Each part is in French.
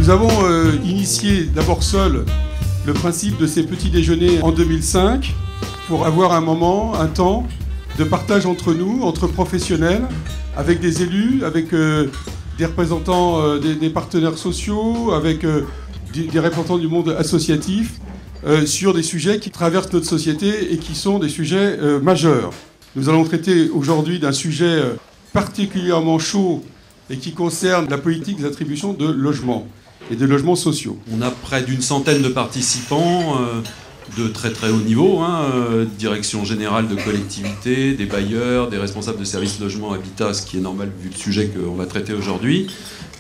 Nous avons initié d'abord seul le principe de ces petits déjeuners en 2005 pour avoir un moment, un temps de partage entre nous, entre professionnels, avec des élus, avec des représentants des partenaires sociaux, avec des représentants du monde associatif, sur des sujets qui traversent notre société et qui sont des sujets majeurs. Nous allons traiter aujourd'hui d'un sujet particulièrement chaud et qui concerne la politique des attributions de logements et de logements sociaux. On a près d'une centaine de participants de très très haut niveau, direction générale de collectivités, des bailleurs, des responsables de services logement habitat, ce qui est normal vu le sujet qu'on va traiter aujourd'hui.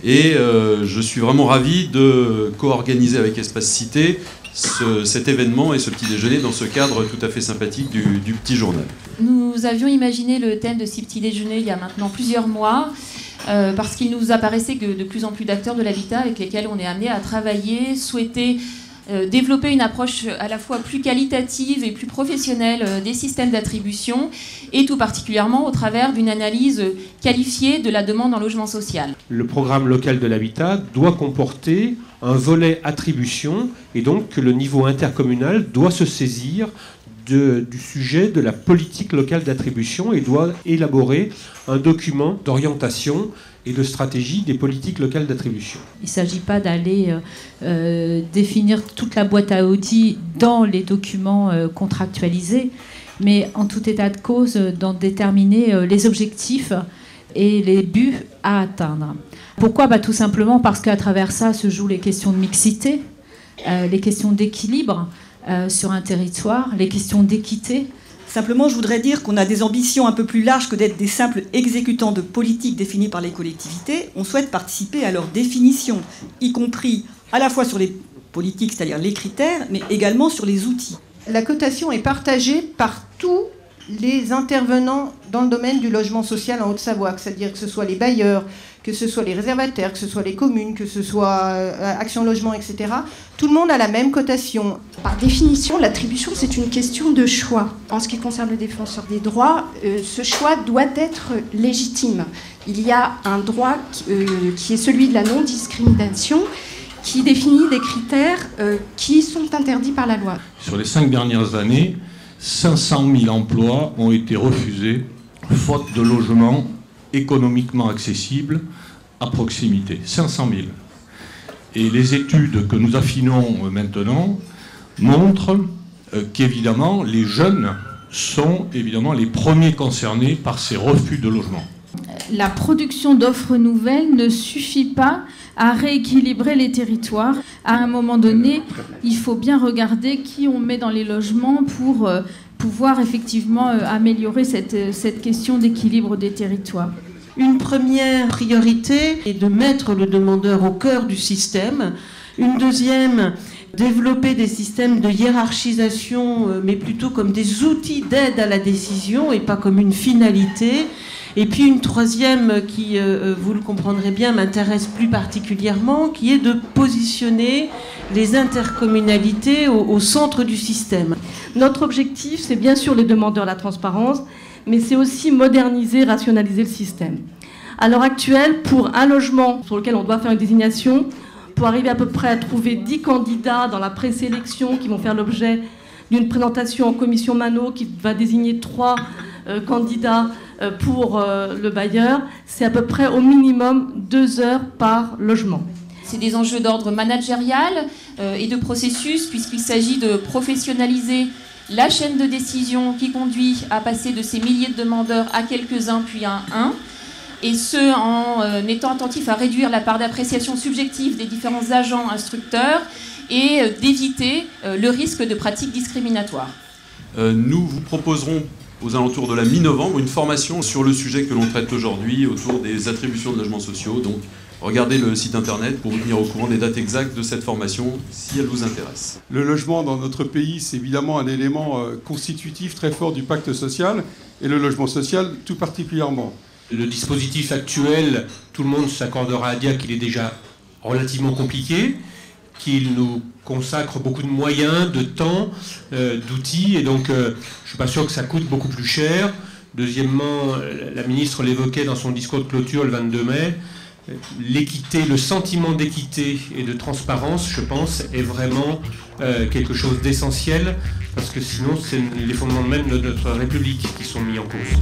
Et je suis vraiment ravi de co-organiser avec Espace Cité cet événement et ce petit déjeuner dans ce cadre tout à fait sympathique du petit journal. Nous avions imaginé le thème de ces petits déjeuners il y a maintenant plusieurs mois, parce qu'il nous apparaissait que de plus en plus d'acteurs de l'habitat avec lesquels on est amené à travailler souhaitaient développer une approche à la fois plus qualitative et plus professionnelle des systèmes d'attribution, et tout particulièrement au travers d'une analyse qualifiée de la demande en logement social. Le programme local de l'habitat doit comporter un volet attribution, et donc que le niveau intercommunal doit se saisir du sujet de la politique locale d'attribution et doit élaborer un document d'orientation et de stratégie des politiques locales d'attribution. Il ne s'agit pas d'aller définir toute la boîte à outils dans les documents contractualisés, mais en tout état de cause, d'en déterminer les objectifs et les buts à atteindre. Pourquoi ? Tout simplement parce qu'à travers ça se jouent les questions de mixité, les questions d'équilibre sur un territoire, les questions d'équité. Simplement, je voudrais dire qu'on a des ambitions un peu plus larges que d'être des simples exécutants de politiques définies par les collectivités. On souhaite participer à leur définition, y compris à la fois sur les politiques, c'est-à-dire les critères, mais également sur les outils. La cotation est partagée par tous les intervenants dans le domaine du logement social en Haute-Savoie, c'est-à-dire que ce soit les bailleurs, que ce soit les réservataires, que ce soit les communes, que ce soit Action Logement, etc. Tout le monde a la même cotation. Par définition, l'attribution, c'est une question de choix. En ce qui concerne le défenseur des droits, ce choix doit être légitime. Il y a un droit qui est celui de la non-discrimination, qui définit des critères qui sont interdits par la loi. Sur les 5 dernières années, 500 000 emplois ont été refusés faute de logements économiquement accessibles à proximité. 500 000. Et les études que nous affinons maintenant montrent qu'évidemment les jeunes sont évidemment les premiers concernés par ces refus de logement. La production d'offres nouvelles ne suffit pas à rééquilibrer les territoires. À un moment donné, il faut bien regarder qui on met dans les logements pour pouvoir effectivement améliorer cette question d'équilibre des territoires. Une première priorité est de mettre le demandeur au cœur du système. Une deuxième, développer des systèmes de hiérarchisation, mais plutôt comme des outils d'aide à la décision et pas comme une finalité. Et puis une troisième qui, vous le comprendrez bien, m'intéresse plus particulièrement, qui est de positionner les intercommunalités au centre du système. Notre objectif, c'est bien sûr les demandeurs, la transparence, mais c'est aussi moderniser, rationaliser le système. À l'heure actuelle, pour un logement sur lequel on doit faire une désignation, pour arriver à peu près à trouver 10 candidats dans la présélection qui vont faire l'objet d'une présentation en commission Mano qui va désigner 3 candidats pour le bailleur, c'est à peu près au minimum 2 heures par logement. C'est des enjeux d'ordre managérial et de processus, puisqu'il s'agit de professionnaliser la chaîne de décision qui conduit à passer de ces milliers de demandeurs à quelques-uns puis à un, et ce en étant attentif à réduire la part d'appréciation subjective des différents agents instructeurs et d'éviter le risque de pratiques discriminatoires. Nous vous proposerons aux alentours de la mi-novembre une formation sur le sujet que l'on traite aujourd'hui autour des attributions de logements sociaux. Donc regardez le site internet pour vous tenir au courant des dates exactes de cette formation si elle vous intéresse. Le logement dans notre pays, c'est évidemment un élément constitutif très fort du pacte social, et le logement social tout particulièrement. Le dispositif actuel, tout le monde s'accordera à dire qu'il est déjà relativement compliqué, qu'il nous consacre beaucoup de moyens, de temps, d'outils, et donc je ne suis pas sûr que ça coûte beaucoup plus cher. Deuxièmement, la ministre l'évoquait dans son discours de clôture le 22 mai, l'équité, le sentiment d'équité et de transparence, je pense, est vraiment quelque chose d'essentiel, parce que sinon, c'est les fondements même de notre République qui sont mis en cause.